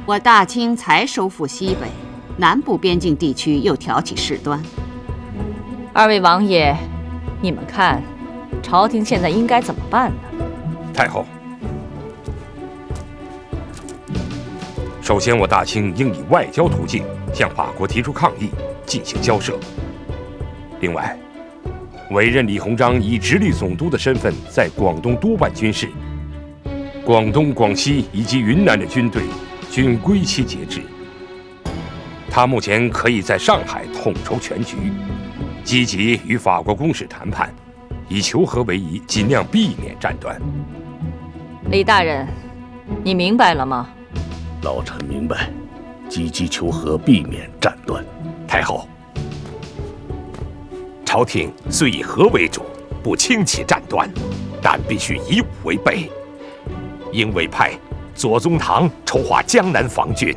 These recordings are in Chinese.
我大清才收复西北，南部边境地区又挑起事端。二位王爷，你们看，朝廷现在应该怎么办呢？太后，首先我大清应以外交途径向法国提出抗议，进行交涉。另外，委任李鸿章以直隶总督的身份在广东督办军事，广东、广西以及云南的军队均归其节制。他目前可以在上海统筹全局，积极与法国公使谈判，以求和为宜，尽量避免战端。李大人，你明白了吗？老臣明白，积极求和，避免战端。太后，朝廷虽以和为主，不轻启战端，但必须以武为备。应委派左宗棠筹划江南防军，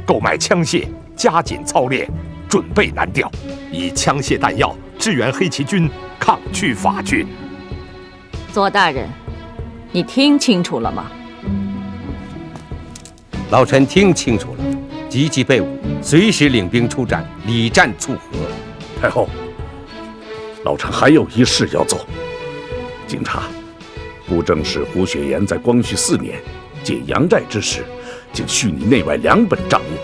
购买枪械，加紧操练，准备南调，以枪械弹药支援黑旗军，抗拒法军。左大人，你听清楚了吗？老臣听清楚了，积极备武，随时领兵出战，理战促和。太后，老臣还有一事要奏。经查，布政使胡雪岩在光绪4年借杨寨之时，竟虚拟内外2本账目，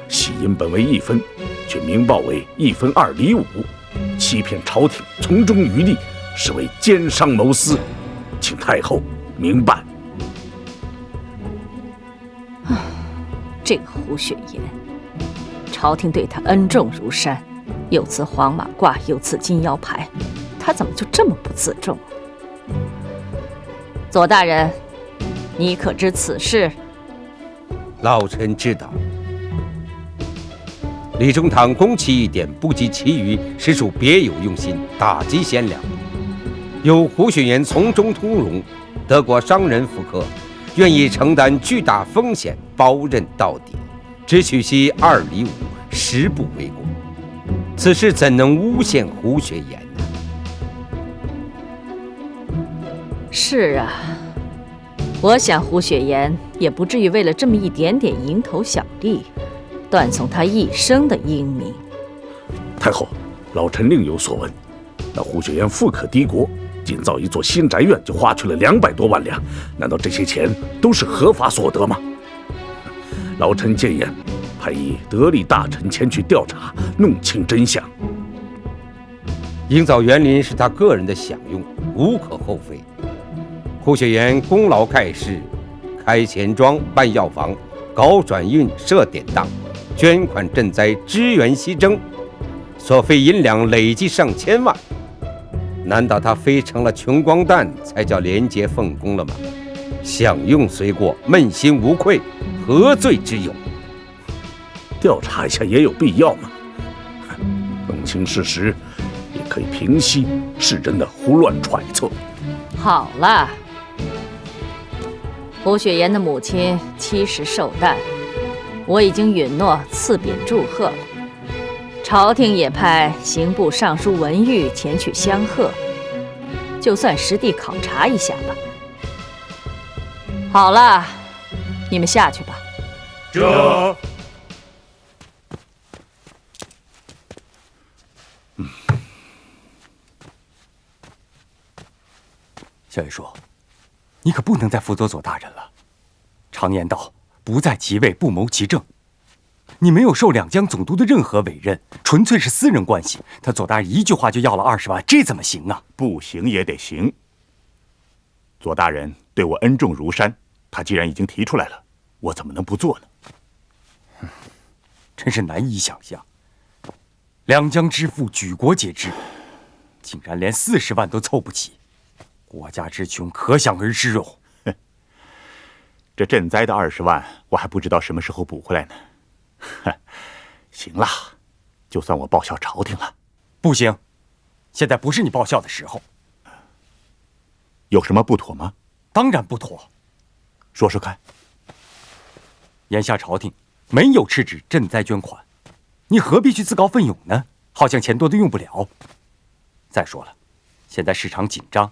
喜银本为1分，却明报为1分2厘5，欺骗朝廷，从中渔利，实为奸商谋私，请太后明办。这个胡雪岩，朝廷对他恩重如山，又赐黄马褂，又赐金腰牌，他怎么就这么不自重？左大人，你可知此事？老臣知道，李中堂攻其一点，不及其余，实属别有用心，打击贤良。有胡雪岩从中通融，德国商人复刻，愿意承担巨大风险，包刃到底，只取其2厘5，实不为过。此事怎能诬陷胡雪岩呢？是啊，我想胡雪岩也不至于为了这么一点点蝇头小利，断送他一生的英名。太后，老臣另有所闻，那胡雪岩富可敌国，仅造一座新宅院就花去了200多万两，难道这些钱都是合法所得吗？老臣建言，派一得力大臣前去调查，弄清真相。营造园林是他个人的享用，无可厚非。胡雪岩功劳盖世，开钱庄、办药房、搞转运、设典当，捐款赈灾，支援西征，所费银两累计上千万。难道他非成了穷光蛋才叫廉洁奉公了吗？享用虽过，问心无愧，何罪之有？调查一下也有必要吗？弄清事实，也可以平息世人的胡乱揣测。好了，胡雪岩的母亲70寿诞，我已经允诺赐匾祝贺了。朝廷也派刑部尚书文玉前去相贺，就算实地考察一下吧。好了，你们下去吧。这。萧月说：“你可不能再辅佐左大人了。常言道，不在其位，不谋其政。你没有受两江总督的任何委任，纯粹是私人关系。他左大人一句话就要了20万，这怎么行啊？不行也得行。左大人对我恩重如山，他既然已经提出来了，我怎么能不做呢？真是难以想象，两江之富，举国皆知，竟然连40万都凑不齐。国家之穷，可想而知哦。这赈灾的20万，我还不知道什么时候补回来呢。行了，就算我报效朝廷了。不行，现在不是你报效的时候。有什么不妥吗？当然不妥。说说看。眼下朝廷没有斥止赈灾捐款，你何必去自告奋勇呢？好像钱多的用不了。再说了，现在市场紧张，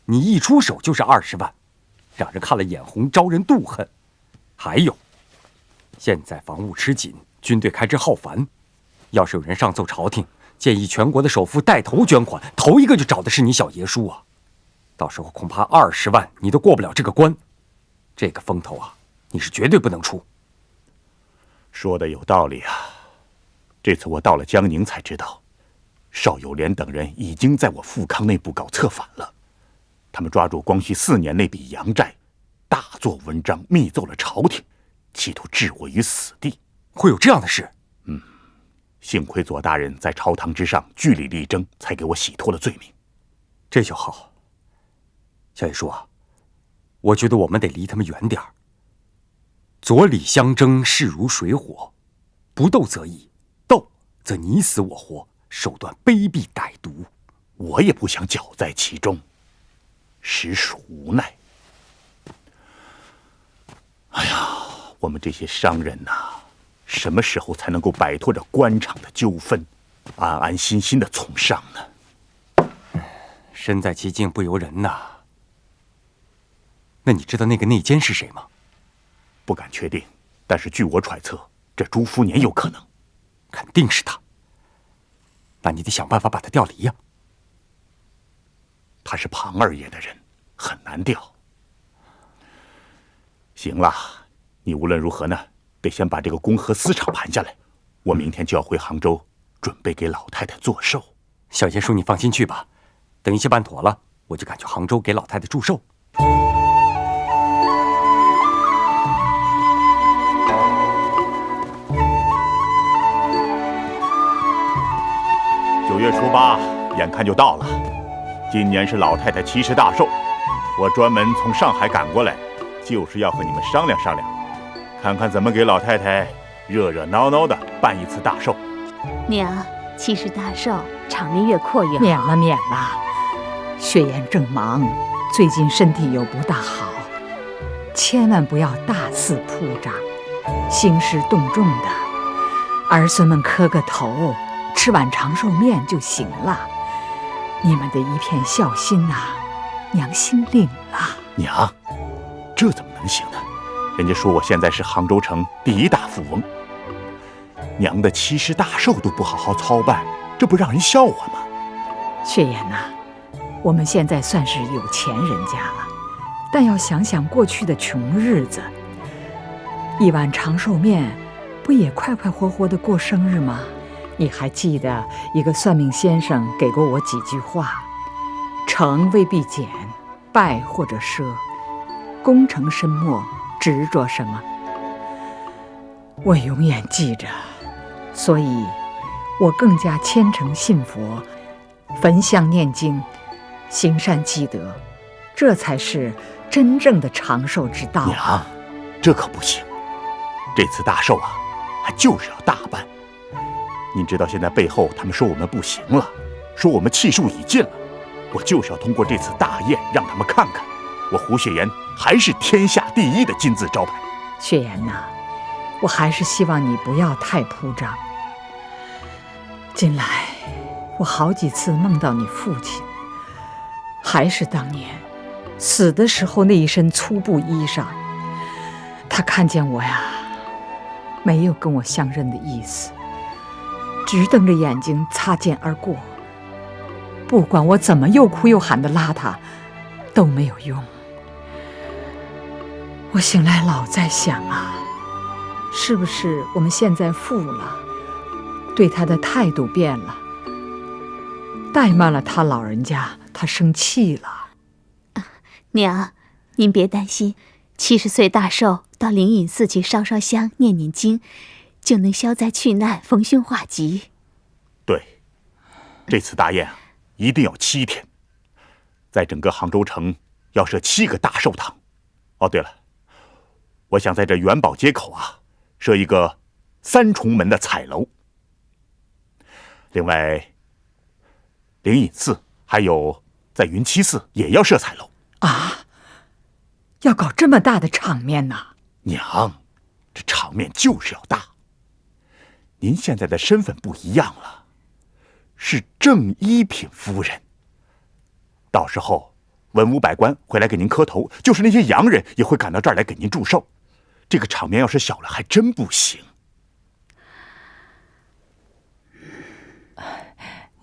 你一出手就是20万，让人看了眼红，招人妒恨。还有，现在防务吃紧，军队开支浩繁，要是有人上奏朝廷，建议全国的首富带头捐款，头一个就找的是你小爷叔啊！到时候恐怕20万你都过不了这个关，这个风头啊，你是绝对不能出。说的有道理啊！这次我到了江宁才知道，邵友莲等人已经在我富康内部搞策反了。他们抓住光绪4年那笔洋债，大做文章，密奏了朝廷，企图置我于死地。会有这样的事？幸亏左大人在朝堂之上据理力争，才给我洗脱了罪名。这就好。小爷叔啊，我觉得我们得离他们远点儿。左李相争，势如水火，不斗则已，斗则你死我活，手段卑鄙歹毒。我也不想搅在其中，实属无奈。哎呀，我们这些商人呐，什么时候才能够摆脱这官场的纠纷，安安心心的从商呢？身在其境不由人呐。那你知道那个内奸是谁吗？不敢确定，但是据我揣测，这朱福年有可能。肯定是他。那你得想办法把他调离呀。他是庞二爷的人，很难调。行了，你无论如何呢，得先把这个公和私厂盘下来。我明天就要回杭州，准备给老太太做寿。小爷叔，你放心去吧，等一切办妥了，我就赶去杭州给老太太祝寿。9月初8，眼看就到了。今年是老太太70大寿，我专门从上海赶过来，就是要和你们商量商量，看看怎么给老太太热热闹闹的办一次大寿。娘，70大寿，场面越阔越好。免了免了，雪雁正忙，最近身体又不大好，千万不要大肆铺张，兴师动众的。儿孙们磕个头，吃碗长寿面就行了。你们的一片孝心呐，娘心领了。娘，这怎么能行呢？人家说我现在是杭州城第1大富翁，娘的70大寿都不好好操办，这不让人笑话吗？雪雁呐，我们现在算是有钱人家了，但要想想过去的穷日子，一碗长寿面，不也快快活活的过生日吗？你还记得一个算命先生给过我几句话：成未必简，败或者奢，功成身没，执着什么？我永远记着，所以我更加虔诚信佛，焚香念经，行善积德，这才是真正的长寿之道。娘，这可不行，这次大寿啊，还就是要大办。您知道现在背后他们说我们不行了，说我们气数已尽了，我就是要通过这次大宴让他们看看，我胡雪岩还是天下第1的金字招牌。雪岩呐，我还是希望你不要太铺张。近来我好几次梦到你父亲，还是当年死的时候那一身粗布衣裳。他看见我呀，没有跟我相认的意思，直瞪着眼睛擦肩而过。不管我怎么又哭又喊的拉他，都没有用。我醒来老在想啊，是不是我们现在富了，对他的态度变了，怠慢了他老人家，他生气了。娘，您别担心，70岁大寿到灵隐寺去烧烧香、念念经，就能消灾去难、逢凶化吉。对，这次大宴啊，一定要7天，在整个杭州城要设7个大寿堂。哦，对了，我想在这元宝街口啊设一个3重门的彩楼。另外，灵隐寺还有在云栖寺也要设彩楼啊！要搞这么大的场面呢？娘，这场面就是要大。您现在的身份不一样了，是正一品夫人。到时候文武百官会来给您磕头，就是那些洋人也会赶到这儿来给您祝寿。这个场面要是小了，还真不行。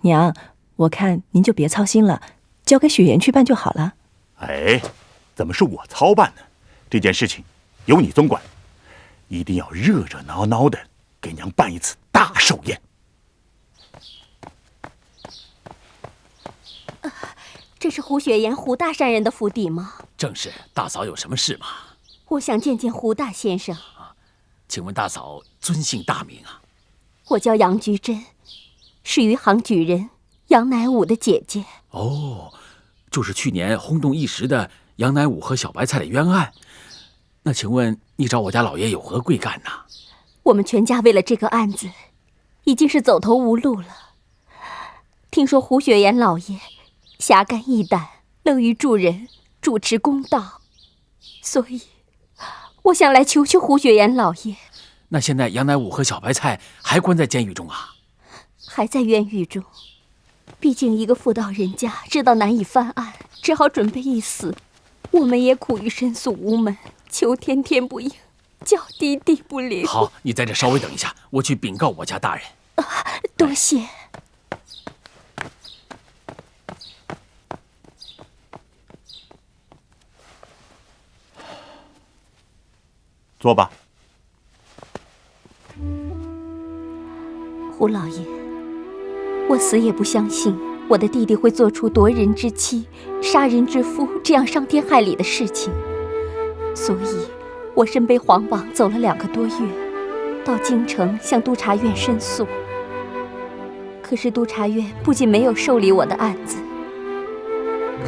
娘，我看您就别操心了，交给雪颜去办就好了。哎，怎么是我操办呢？这件事情由你总管，一定要热热闹闹的给娘办一次大寿宴。这是胡雪岩胡大善人的府邸吗？正是，大嫂有什么事吗？我想见见胡大先生。请问大嫂尊姓大名啊？我叫杨菊珍，是余杭举人杨乃武的姐姐。哦，就是去年轰动一时的杨乃武和小白菜的冤案。那请问你找我家老爷有何贵干呢？我们全家为了这个案子，已经是走投无路了。听说胡雪岩老爷侠肝义胆，乐于助人，主持公道，所以我想来求求胡雪岩老爷。那现在杨乃武和小白菜还关在监狱中啊？还在冤狱中，毕竟一个妇道人家知道难以翻案，只好准备一死。我们也苦于申诉无门，求天天不应，叫地地不灵。好，你在这稍微等一下，我去禀告我家大人。多谢。坐吧。胡老爷，我死也不相信我的弟弟会做出夺人之妻、杀人之夫这样伤天害理的事情，所以我身背皇榜走了2个多月，到京城向督察院申诉。可是督察院不仅没有受理我的案子，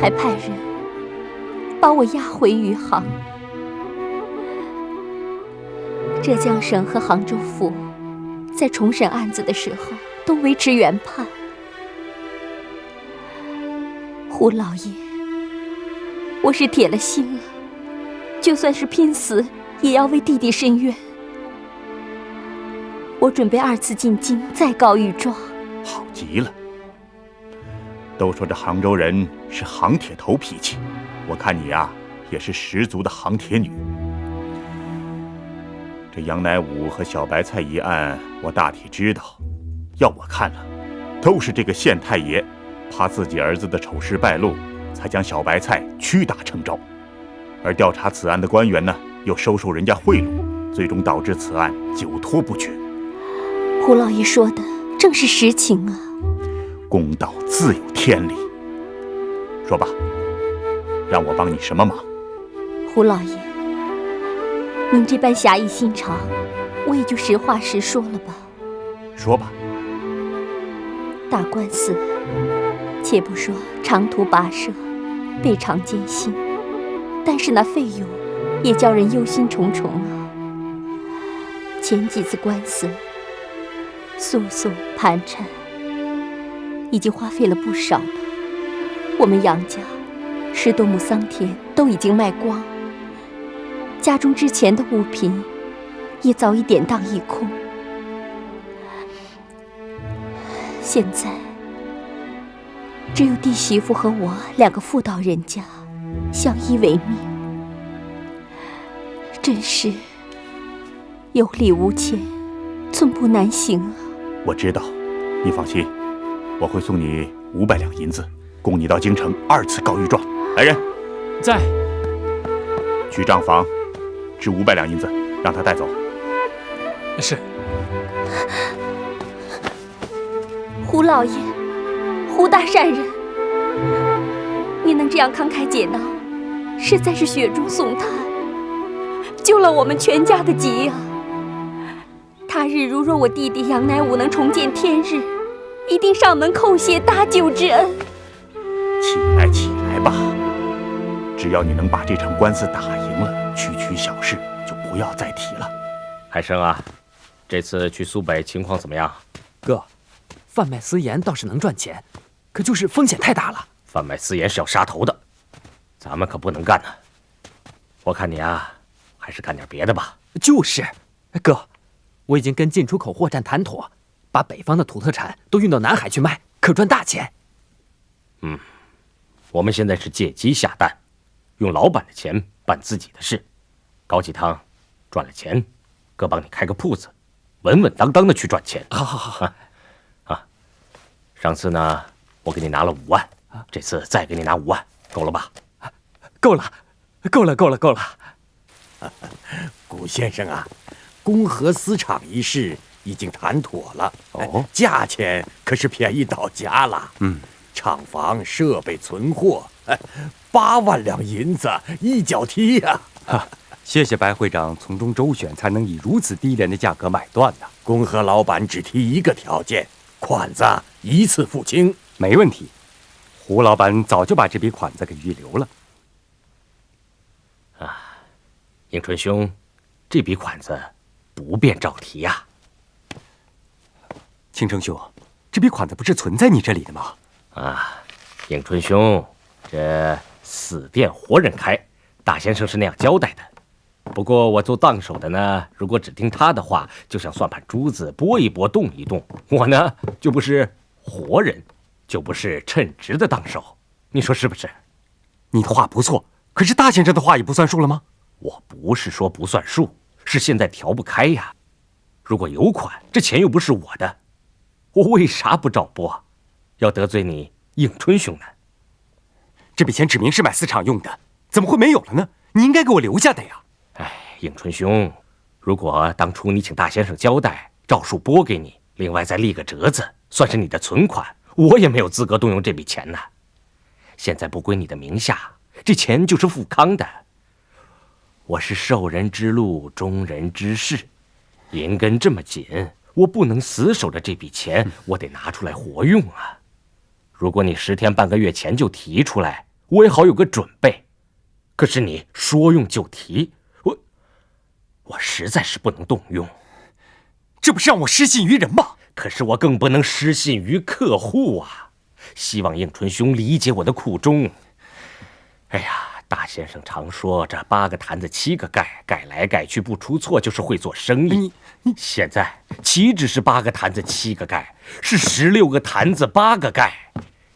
还派人把我押回余杭。浙江省和杭州府在重审案子的时候都维持原判。胡老爷，我是铁了心了，就算是拼死也要为弟弟伸冤。我准备2次进京再告御状。好极了。都说这杭州人是杭铁头脾气，我看你呀也是十足的杭铁女。这杨乃武和小白菜一案，我大体知道。要我看了，都是这个县太爷怕自己儿子的丑事败露，才将小白菜屈打成招。而调查此案的官员呢，又收受人家贿赂，最终导致此案久拖不决。胡老爷说的正是实情啊。公道自有天理。说吧，让我帮你什么忙？胡老爷，您这般侠义心肠，我也就实话实说了吧。说吧。打官司，且不说长途跋涉、倍尝艰辛，但是那费用也叫人忧心忡忡啊。前几次官司，诉讼盘缠，已经花费了不少了。我们杨家10多亩桑田都已经卖光，家中之前的物品也早已典当一空。现在只有弟媳妇和我2个妇道人家相依为命，真是有理无钱，寸步难行啊。我知道，你放心，我会送你500两银子，供你到京城2次告御状。来人，在。去账房支500两银子，让他带走。是。胡老爷，胡大善人，你能这样慷慨解囊，实在是雪中送炭，救了我们全家的急啊！他日如若我弟弟杨乃武能重见天日，一定上门叩谢搭救之恩。起来，起来吧！只要你能把这场官司打赢了，区区小事就不要再提了。海生啊，这次去苏北情况怎么样？哥，贩卖私盐倒是能赚钱，可就是风险太大了。贩卖私盐是要杀头的，咱们可不能干呢。我看你啊，还是干点别的吧。就是，哥，我已经跟进出口货站谈妥，把北方的土特产都运到南海去卖，可赚大钱。我们现在是借机下蛋，用老板的钱办自己的事，搞几趟赚了钱，哥帮你开个铺子，稳稳当当的去赚钱。好。上次呢，我给你拿了5万，这次再给你拿5万，够了吧？够了。古先生啊，公河丝厂一事已经谈妥了，价钱可是便宜到家了。厂房、设备、存货，8万两银子一脚踢呀！谢谢白会长从中周选，才能以如此低廉的价格买断呢。公河老板只提一个条件，款子一次付清。没问题，胡老板早就把这笔款子给预留了。迎春兄，这笔款子不便照提呀。青城兄，这笔款子不是存在你这里的吗？迎春兄，这死店活人开，大先生是那样交代的。不过我做当手的呢，如果只听他的话，就像算盘珠子，拨一拨，动一动。我呢，就不是活人，就不是称职的当手。你说是不是？你的话不错，可是大先生的话也不算数了吗？我不是说不算数，是现在调不开呀。如果有款，这钱又不是我的，我为啥不照拨？要得罪你迎春兄呢？这笔钱指明是买丝厂用的，怎么会没有了呢？你应该给我留下的呀。迎春兄，如果当初你请大先生交代，照数拨给你，另外再立个折子，算是你的存款，我也没有资格动用这笔钱呢。现在不归你的名下，这钱就是富康的。我是受人之路，忠人之事，银根这么紧，我不能死守着这笔钱，我得拿出来活用啊。如果你10天半个月前就提出来，我也好有个准备。可是你说用就提，我实在是不能动用。这不是让我失信于人吗？可是我更不能失信于客户啊！希望迎春兄理解我的苦衷。哎呀，大先生常说这8个坛子7个盖，盖来盖去不出错就是会做生意。现在岂止是8个坛子7个盖，是16个坛子8个盖，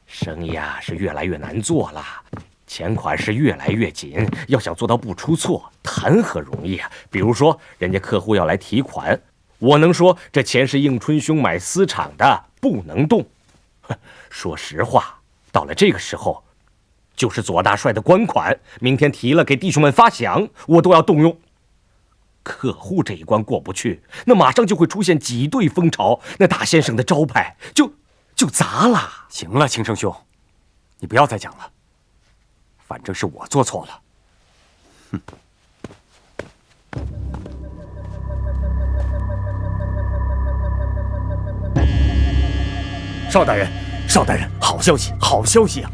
生意啊是越来越难做了。钱款是越来越紧，要想做到不出错，谈何容易啊！比如说，人家客户要来提款，我能说这钱是迎春兄买丝厂的，不能动。说实话，到了这个时候，就是左大帅的官款，明天提了给弟兄们发饷，我都要动用。客户这一关过不去，那马上就会出现挤兑风潮，那大先生的招牌就砸了。行了，青生兄，你不要再讲了。反正是我做错了。邵大人，好消息，好消息啊！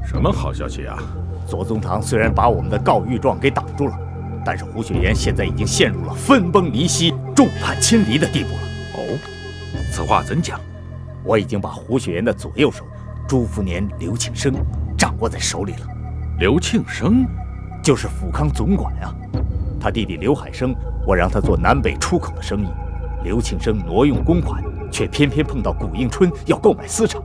什么好消息啊？左宗棠虽然把我们的告御状给挡住了，但是胡雪岩现在已经陷入了分崩离析、众叛亲离的地步了。哦，此话怎讲？我已经把胡雪岩的左右手朱福年、刘庆生掌握在手里了。刘庆生就是富康总管啊，他弟弟刘海生，我让他做南北出口的生意。刘庆生挪用公款，却偏偏碰到古应春要购买丝厂。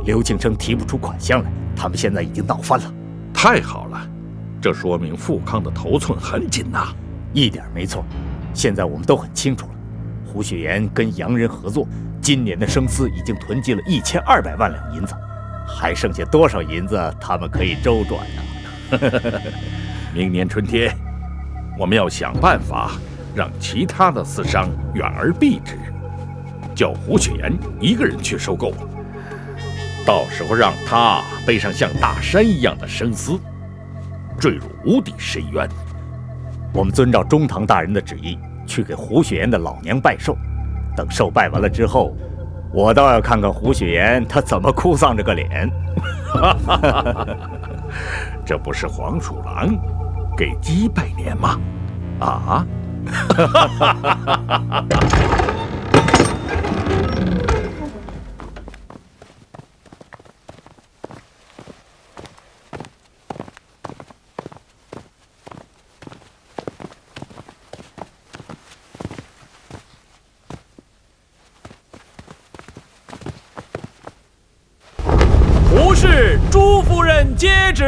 刘庆生提不出款项来，他们现在已经闹翻了。太好了，这说明富康的头寸很紧呐。一点没错，现在我们都很清楚了。胡雪岩跟洋人合作，今年的生丝已经囤积了1200万两银子，还剩下多少银子他们可以周转啊？明年春天，我们要想办法让其他的丝商远而避之，叫胡雪岩一个人去收购，到时候让他背上像大山一样的生丝，坠入无底深渊。我们遵照中堂大人的旨意，去给胡雪岩的老娘拜寿。等寿拜完了之后，我倒要看看胡雪岩他怎么哭丧着个脸。这不是黄鼠狼给鸡拜年吗？啊！胡氏朱夫人接旨。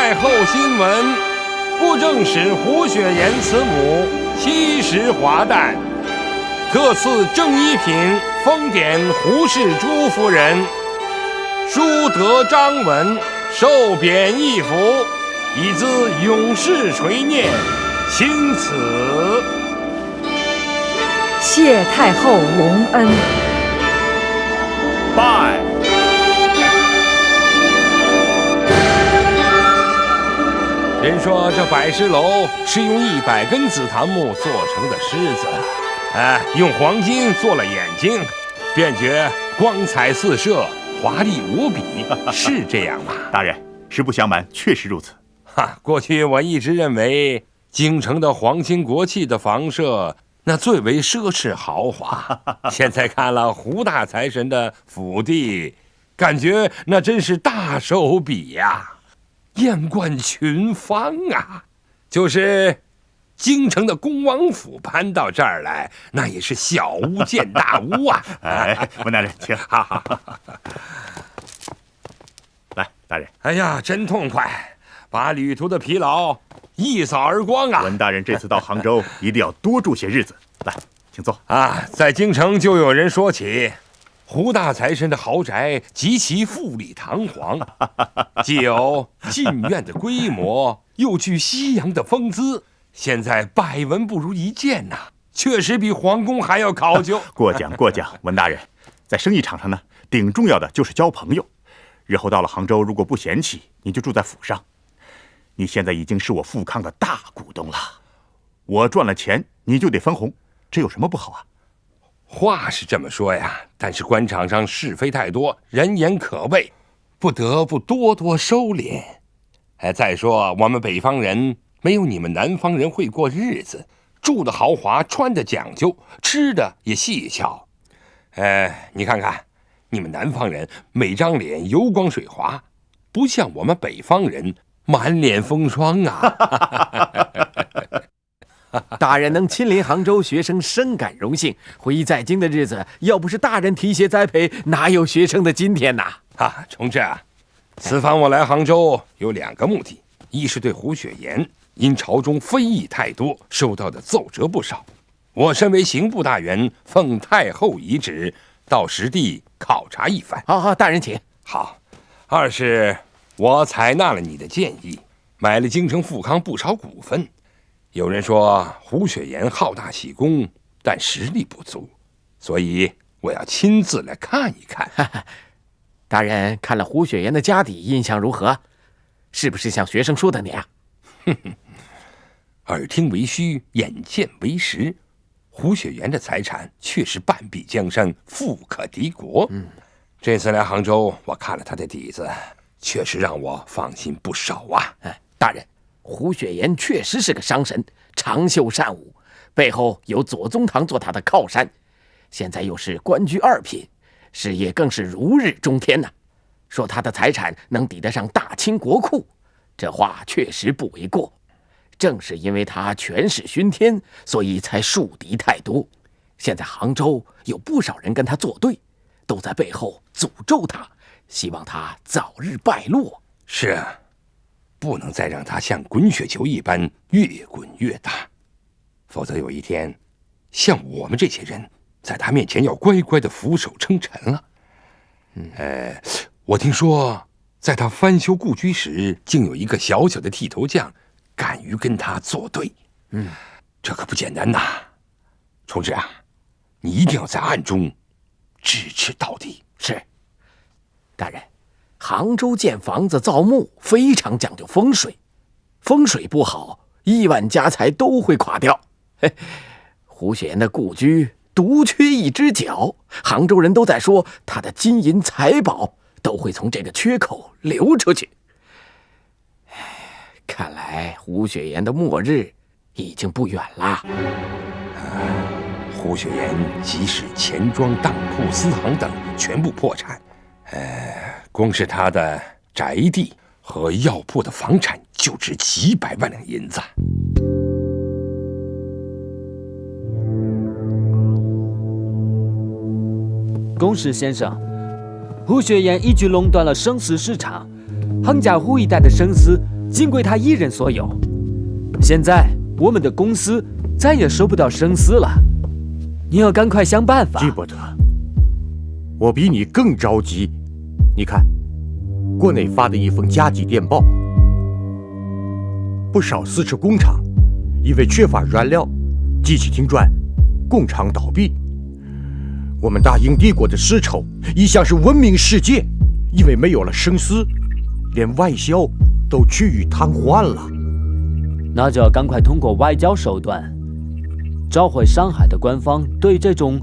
太后新闻，布政使胡雪岩慈母70华诞，特赐正一品，封典胡氏朱夫人。书得章文，受贬一服，以资永世垂念。钦此。谢太后隆恩。拜。人说这百狮楼是用100根紫檀木做成的狮子，用黄金做了眼睛，便觉光彩四射，华丽无比，是这样吗？大人，实不相瞒，确实如此。过去我一直认为京城的皇亲国戚的房舍那最为奢侈豪华，现在看了胡大财神的府邸，感觉那真是大手笔呀，艳冠群芳啊！就是京城的恭王府搬到这儿来，那也是小巫见大巫啊！文大人，请。来，大人。哎呀，真痛快，把旅途的疲劳一扫而光啊！文大人这次到杭州，一定要多住些日子。来，请坐。在京城就有人说起胡大财神的豪宅极其富丽堂皇，既有进院的规模，又具西洋的风姿，现在百闻不如一见呐，确实比皇宫还要考究。过奖，文大人，在生意场上呢，顶重要的就是交朋友。日后到了杭州，如果不嫌弃，你就住在府上。你现在已经是我富康的大股东了，我赚了钱，你就得分红，这有什么不好啊？话是这么说呀，但是官场上是非太多，人言可畏，不得不多多收敛。再说我们北方人没有你们南方人会过日子，住的豪华，穿的讲究，吃的也细巧。你看看，你们南方人每张脸油光水滑，不像我们北方人满脸风霜啊。大人能亲临杭州，学生深感荣幸。回忆在京的日子，要不是大人提携栽培，哪有学生的今天呐？崇志啊，此番我来杭州有2个目的，一是对胡雪岩因朝中非议太多，受到的奏折不少，我身为刑部大员，奉太后遗旨到实地考察一番。好，大人请。好。二是我采纳了你的建议，买了京城富康不少股份。有人说胡雪岩好大喜功，但实力不足，所以我要亲自来看一看。大人看了胡雪岩的家底，印象如何？是不是像学生说的那样？耳听为虚，眼见为实。胡雪岩的财产确实半壁江山，富可敌国。这次来杭州，我看了他的底子，确实让我放心不少啊。大人，胡雪岩确实是个商神，长袖善舞，背后有左宗棠做他的靠山，现在又是官居2品，事业更是如日中天呐。说他的财产能抵得上大清国库，这话确实不为过。正是因为他权势熏天，所以才树敌太多。现在杭州有不少人跟他作对，都在背后诅咒他，希望他早日败落。是啊，不能再让他像滚雪球一般越滚越大，否则有一天，像我们这些人在他面前要乖乖的俯首称臣了。我听说在他翻修故居时，竟有一个小小的剃头匠敢于跟他作对。这可不简单呐。崇志啊，你一定要在暗中支持到底。是，大人，杭州建房子造墓非常讲究风水，风水不好，亿万家财都会垮掉。胡雪岩的故居独缺一只脚，杭州人都在说他的金银财宝都会从这个缺口流出去。看来胡雪岩的末日已经不远了。胡雪岩即使钱庄、当铺、私行等全部破产，光是他的宅地和药铺的房产就值几百万两银子。公使先生，胡雪岩一举垄断了生丝市场，杭嘉湖一带的生丝尽归他一人所有。现在我们的公司再也收不到生丝了，你要赶快想办法。记不得，我比你更着急。你看，国内发的一封加急电报，不少丝绸工厂因为缺乏原料，机器停转，工厂倒闭。我们大英帝国的丝绸一向是闻名世界，因为没有了生丝，连外销都趋于瘫痪了。那就要赶快通过外交手段，召回上海的官方对这种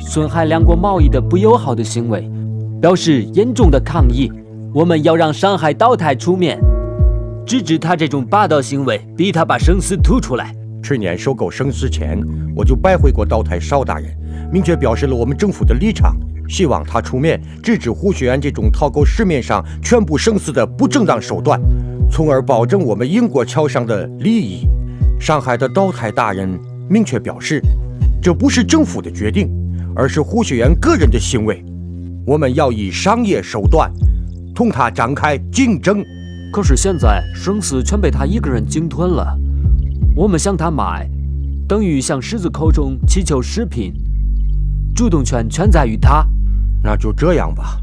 损害两国贸易的不友好的行为表示严重的抗议。我们要让上海道台出面，制止他这种霸道行为，逼他把生丝吐出来。去年收购生丝前，我就拜会过道台邵大人，明确表示了我们政府的立场，希望他出面制止胡雪岩这种套购市面上全部生丝的不正当手段，从而保证我们英国侨商的利益。上海的道台大人明确表示，这不是政府的决定，而是胡雪岩个人的行为，我们要以商业手段同他展开竞争。可是现在生丝全被他一个人鲸吞了，我们向他买，等于向狮子口中祈求食品，主动权全在于他。那就这样吧，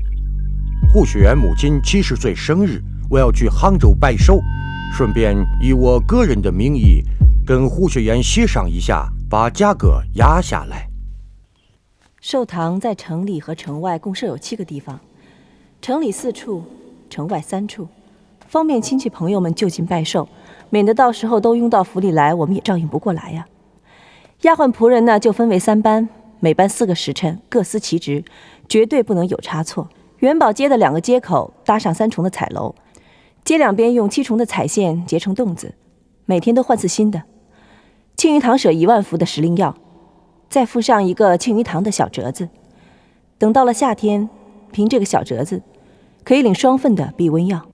胡雪岩母亲70岁生日，我要去杭州拜寿，顺便以我个人的名义跟胡雪岩协商一下，把价格压下来。寿堂在城里和城外共设有7个地方，城里4处，城外3处，方便亲戚朋友们就近拜寿，免得到时候都拥到府里来，我们也照应不过来呀。丫鬟仆人呢，就分为3班，每班4个时辰，各司其职，绝对不能有差错。元宝街的2个街口搭上3重的彩楼，街两边用7重的彩线结成洞子，每天都换次新的。庆余堂舍1万服的时令药，再附上一个庆余堂的小折子，等到了夏天，凭这个小折子可以领双份的避瘟药。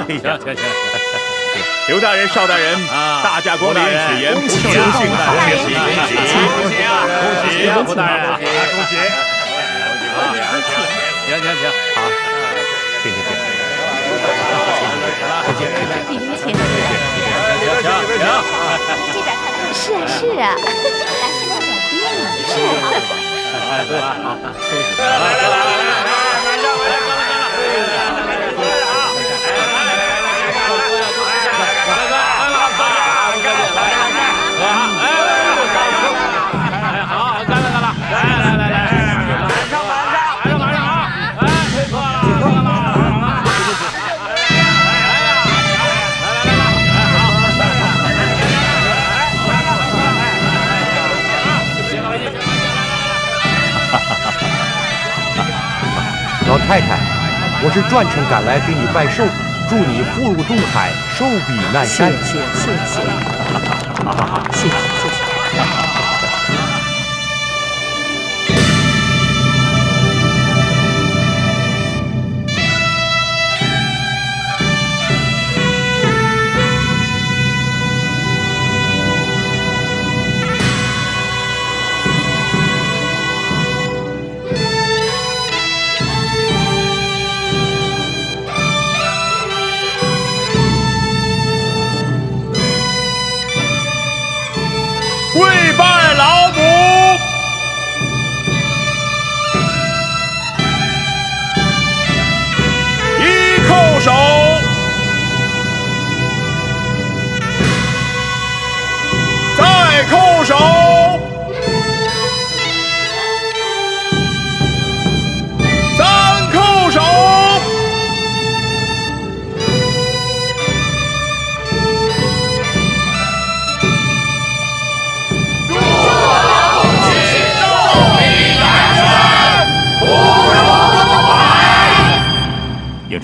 行，刘大人、邵大人，大驾光临，此言不胜荣幸，恭喜恭喜恭喜啊！恭喜啊，胡大人，恭喜！行，好，请。李明前，请。这边看，是啊，老太太，我是专程赶来给你拜寿，祝你福如东海，寿比南山。谢谢。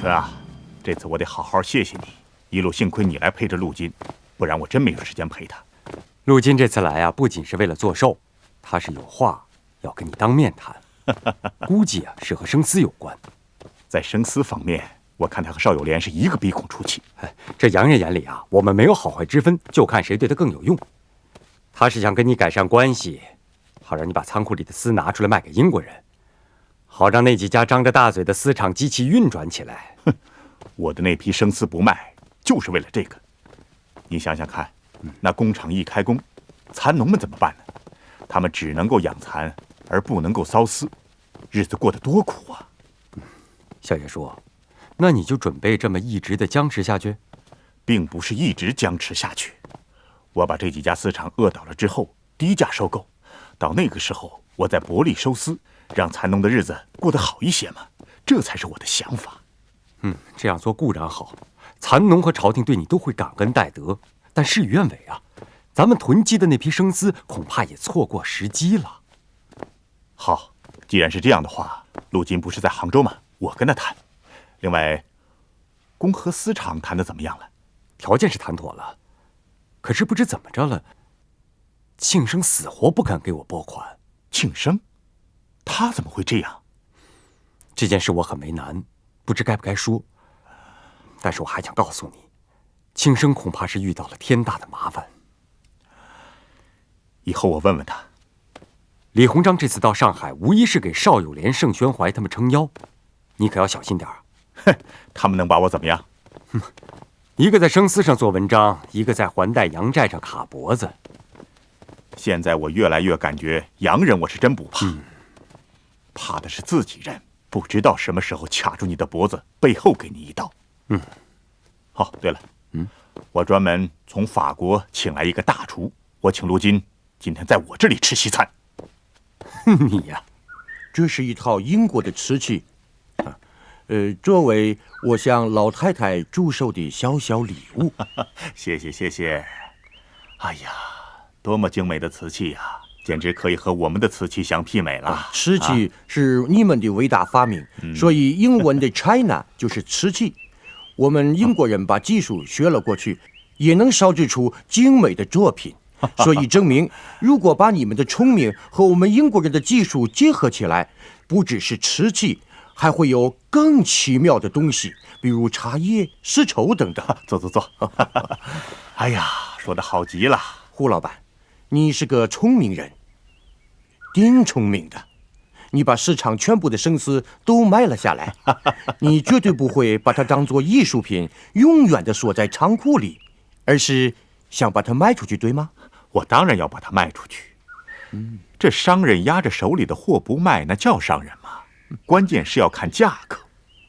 春啊，这次我得好好谢谢你，一路幸亏你来陪着陆金，不然我真没有时间陪他。陆金这次来啊，不仅是为了做寿，他是有话要跟你当面谈，估计啊是和生丝有关。在生丝方面，我看他和邵有莲是一个鼻孔出气。这洋人眼里啊，我们没有好坏之分，就看谁对他更有用。他是想跟你改善关系，好让你把仓库里的丝拿出来卖给英国人，好让那几家张着大嘴的丝厂机器运转起来。哼，我的那批生丝不卖，就是为了这个。你想想看，那工厂一开工，蚕农们怎么办呢？他们只能够养蚕，而不能够缫丝，日子过得多苦啊！小爷说，那你就准备这么一直的僵持下去？并不是一直僵持下去，我把这几家丝厂饿倒了之后，低价收购，到那个时候，我再薄利收丝，让蚕农的日子过得好一些嘛，这才是我的想法。这样做固然好，蚕农和朝廷对你都会感恩戴德，但事与愿违啊，咱们囤积的那批生丝恐怕也错过时机了。好，既然是这样的话，陆金不是在杭州吗？我跟他谈。另外，公和丝厂谈得怎么样了？条件是谈妥了，可是不知怎么着了，庆生死活不肯给我拨款。庆生？他怎么会这样？这件事我很为难，不知该不该说。但是我还想告诉你，庆生恐怕是遇到了天大的麻烦。以后我问问他。李鸿章这次到上海，无疑是给邵有莲、盛宣怀他们撑腰，你可要小心点儿。哼，他们能把我怎么样？一个在生丝上做文章，一个在还贷洋债上卡脖子。现在我越来越感觉洋人我是真不怕，怕的是自己人，不知道什么时候卡住你的脖子，背后给你一刀。好，对了，我专门从法国请来一个大厨，我请陆金今天在我这里吃西餐。你呀，这是一套英国的瓷器，作为我向老太太祝寿的小小礼物。谢谢谢谢。哎呀，多么精美的瓷器呀，简直可以和我们的瓷器相媲美了。瓷器是你们的伟大发明，所以英文的 China 就是瓷器。我们英国人把技术学了过去，也能烧制出精美的作品。所以证明，如果把你们的聪明和我们英国人的技术结合起来，不只是瓷器，还会有更奇妙的东西，比如茶叶、丝绸等等。坐坐坐。哎呀，说得好极了。胡老板，你是个聪明人，挺聪明的。你把市场全部的生丝都买了下来，你绝对不会把它当作艺术品，永远的锁在仓库里，而是想把它卖出去，对吗？我当然要把它卖出去。这商人压着手里的货不卖，那叫商人吗？关键是要看价格，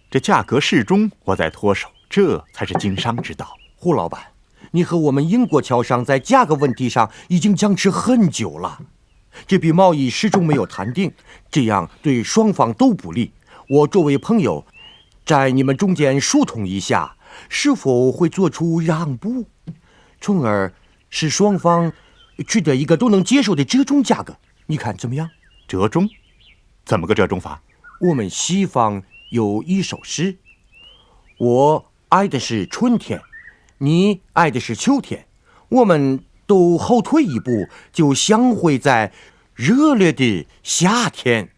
这价格适中，我再脱手，这才是经商之道。胡老板，你和我们英国侨商在价格问题上已经僵持很久了，这笔贸易始终没有谈定，这样对双方都不利。我作为朋友，在你们中间疏通一下，是否会做出让步，从而使双方取得一个都能接受的折中价格？你看怎么样？折中？怎么个折中法？我们西方有一首诗：我爱的是春天，你爱的是秋天，我们都后退一步，就相会在热烈的夏天。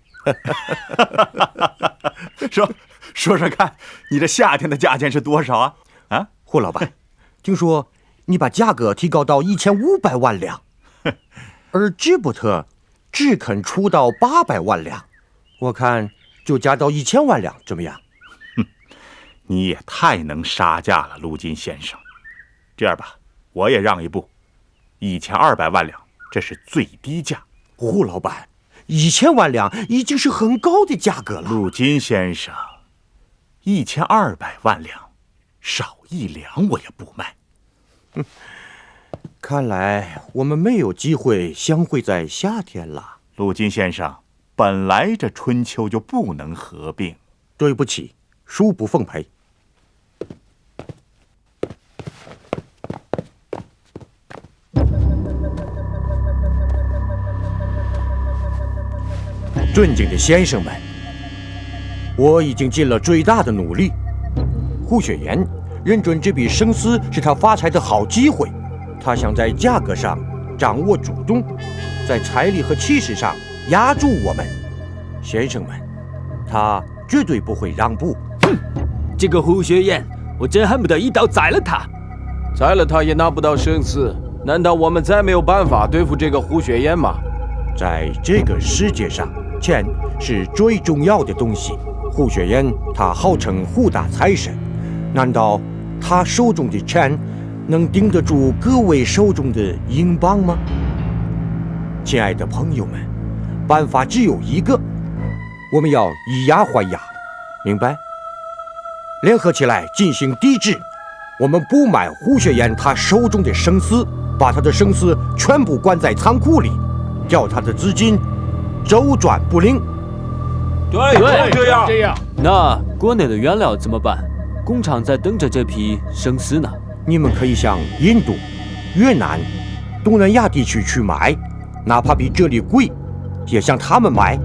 说看，你这夏天的价钱是多少啊？啊，胡老板，听说你把价格提高到1500万两，而吉伯特只肯出到800万两，我看就加到1000万两，怎么样？你也太能杀价了，陆金先生。这样吧，我也让一步，1200万两，这是最低价。胡老板，1000万两已经是很高的价格了。陆金先生，1200万两，少1两我也不卖。看来我们没有机会相会在夏天了。陆金先生，本来这春秋就不能合并。对不起，恕不奉陪。尊敬的先生们，我已经尽了最大的努力，胡雪岩认准这笔生丝是他发财的好机会，他想在价格上掌握主动，在财力和气势上压住我们。先生们，他绝对不会让步。哼，这个胡雪岩，我真恨不得一刀宰了他。宰了他也拿不到生丝，难道我们再没有办法对付这个胡雪岩吗？在这个世界上，钱是最重要的东西。胡雪岩他号称胡大财神，难道他手中的钱能顶得住各位手中的英镑吗？亲爱的朋友们，办法只有一个，我们要以牙还牙，明白？联合起来进行抵制。我们不买胡雪岩他手中的生丝，把他的生丝全部关在仓库里，叫他的资金周转不灵。对，这样。那国内的原料怎么办？工厂在等着这批生丝呢。你们可以向印度、越南、东南亚地区去买，哪怕比这里贵，也向他们买，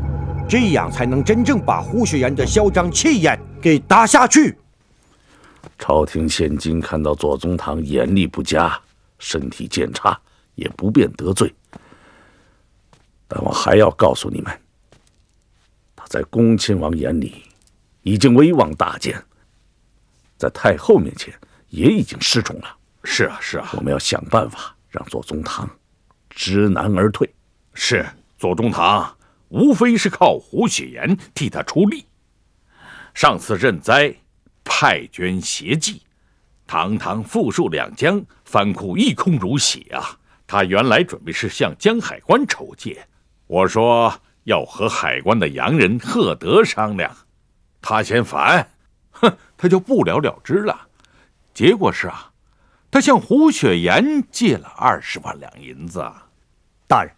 这样才能真正把胡雪岩的嚣张气焰给打下去。朝廷现今看到左宗棠眼力不佳，身体渐差，也不便得罪。但我还要告诉你们，他在恭亲王眼里已经威望大减，在太后面前也已经失宠了。是啊，是啊，我们要想办法让左宗棠知难而退。是，左宗棠无非是靠胡雪岩替他出力。上次赈灾，派捐协济，堂堂富庶两江，藩库一空如洗啊！他原来准备是向江海关筹借，我说要和海关的洋人贺德商量，他嫌烦，他就不了了之了。结果是啊，他向胡雪岩借了20万两银子。大人，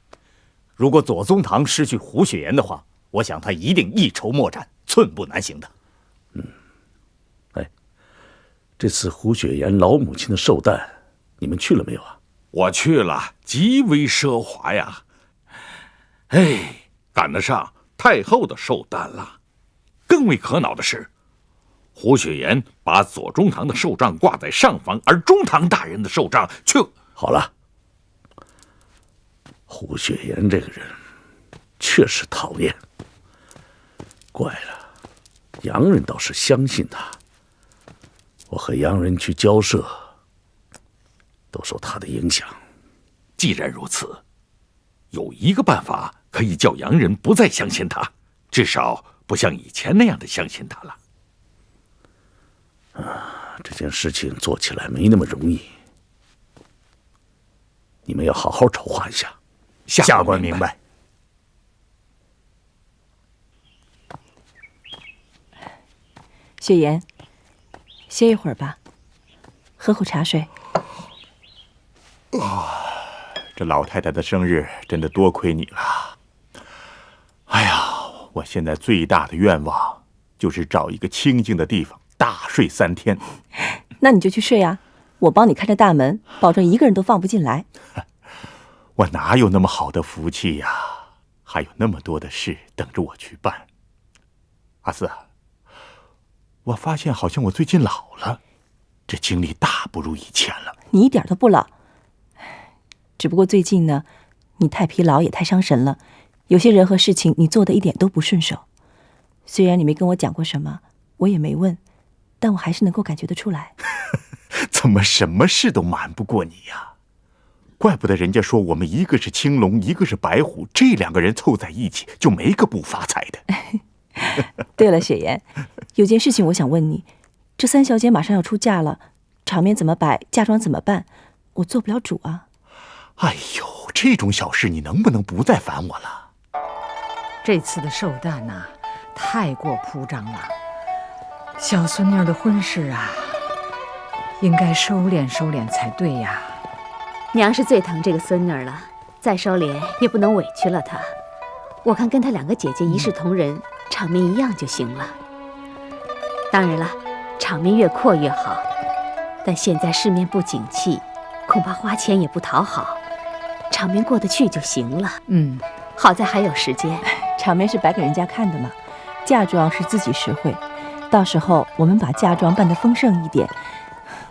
如果左宗棠失去胡雪岩的话，我想他一定一筹莫展，寸步难行的。这次胡雪岩老母亲的寿诞，你们去了没有啊？我去了，极为奢华呀！哎，赶得上太后的寿诞了。更为可恼的是，胡雪岩把左宗棠的寿帐挂在上房，而中堂大人的寿帐却……好了，胡雪岩这个人确实讨厌。怪了，洋人倒是相信他。我和洋人去交涉，都受他的影响。既然如此，有一个办法可以叫洋人不再相信他，至少不像以前那样的相信他了。这件事情做起来没那么容易，你们要好好筹划一下。下官明白。雪岩，歇一会儿吧，喝口茶水。这老太太的生日真的多亏你了。哎呀，我现在最大的愿望就是找一个清静的地方大睡3天。那你就去睡啊，我帮你看着大门，保证一个人都放不进来。我哪有那么好的福气呀？还有那么多的事等着我去办。阿四，我发现好像我最近老了，这精力大不如以前了。你一点都不老，只不过最近呢，你太疲劳也太伤神了，有些人和事情你做的一点都不顺手。虽然你没跟我讲过什么，我也没问，但我还是能够感觉得出来。怎么什么事都瞒不过你呀？怪不得人家说我们一个是青龙，一个是白虎，这2个人凑在一起就没个不发财的。对了，雪岩，有件事情我想问你，这3小姐马上要出嫁了，场面怎么摆，嫁妆怎么办？我做不了主啊。哎呦，这种小事你能不能不再烦我了？这次的寿诞呐，太过铺张了。小孙女的婚事啊，应该收敛收敛才对呀。娘是最疼这个孙女了，再收敛也不能委屈了她。我看跟她2个姐姐一视同仁，场面一样就行了。当然了，场面越阔越好，但现在市面不景气，恐怕花钱也不讨好，场面过得去就行了。好在还有时间。场面是摆给人家看的嘛，嫁妆是自己实惠。到时候我们把嫁妆办得丰盛一点，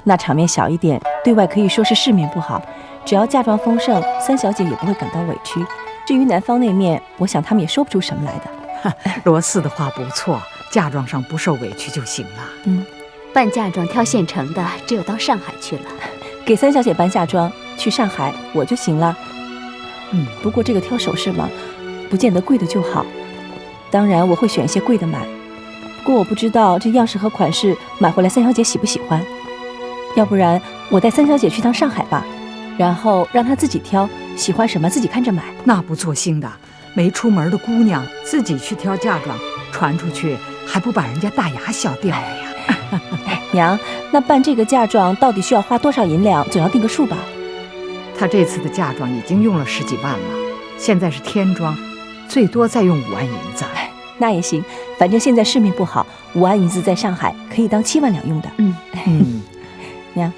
那场面小一点，对外可以说是世面不好。只要嫁妆丰盛，三小姐也不会感到委屈。至于男方那面，我想他们也说不出什么来的。罗四的话不错，嫁妆上不受委屈就行了。办嫁妆挑现成的，只有到上海去了。给三小姐办嫁妆，去上海我就行了。不过这个挑首饰嘛，不见得贵的就好。当然我会选一些贵的买，不过我不知道这样式和款式买回来三小姐喜不喜欢。要不然我带三小姐去趟上海吧，然后让她自己挑，喜欢什么自己看着买。那不做兴的，没出门的姑娘自己去挑嫁妆，传出去还不把人家大牙笑掉了呀？娘，那办这个嫁妆到底需要花多少银两？总要定个数吧。她这次的嫁妆已经用了10几万了，现在是添妆，最多再用5万银子。那也行，反正现在市面不好，5万银子在上海可以当7万两用的。娘。